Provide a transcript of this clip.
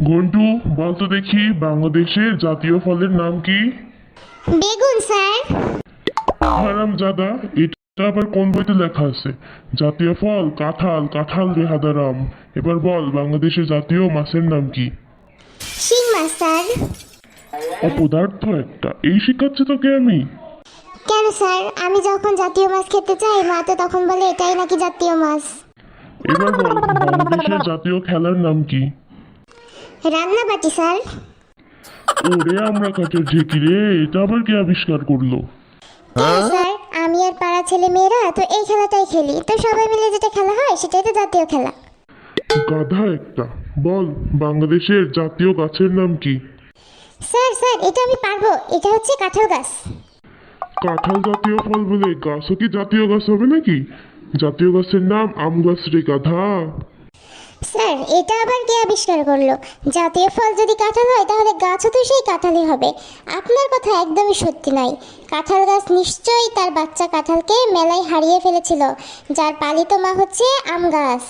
ঘন্টু, বলতো দেখি বাংলাদেশের জাতীয় ফলের নাম কি? বেগুন স্যার। হারামজাদা, এটা আবার কোন বইতে লেখা আছে? জাতীয় ফল কাঁঠাল, কাঁঠাল রে হাদারাম। এবার বল বাংলাদেশের জাতীয় মাছের নাম কি? শিং মাছ স্যার। অপদার্থ একটা, এই শিখাচ্ছে তোকে আমি? কেন স্যার, আমি যখন জাতীয় মাছ খেতে চাই মা তো তখন বলে এটাই নাকি জাতীয় মাছ। এবার বল বাংলাদেশের জাতীয় খেলার নাম কি? রান্নাবাটি স্যার। ওরে আমরা কাঠের ঢেকি রে, এটা আবার কে আবিষ্কার করলো? কেন স্যার, আমি আর পাড়া ছেলে মেয়েরা তো এই খেলাটাই খেলি, তো সবাই মিলে যেটা খেলা হয় সেটাই তো জাতীয় খেলা। গাধা একটা। বল বাংলাদেশের জাতীয় গাছের নাম কি? স্যার স্যার, এটা আমি পারবো, এটা হচ্ছে কাঁঠাল গাছ। কাঁঠাল জাতীয় ফল বলে গাছও কি জাতীয় গাছ হবে নাকি? জাতীয় গাছের নাম আম গাছ রে গাধা। স্যার এটা আবার কে আবিষ্কার করলো? জাতীয় ফল যদি কাঁঠাল হয় তাহলে গাছও তো সেই কাঁঠালই হবে। আপনার কথা একদমই সত্যি নয়। কাঁঠাল গাছ নিশ্চয়ই তার বাচ্চা কাঁঠালকে মেলায় হারিয়ে ফেলেছিল, যার পালিত মা হচ্ছে আম গাছ।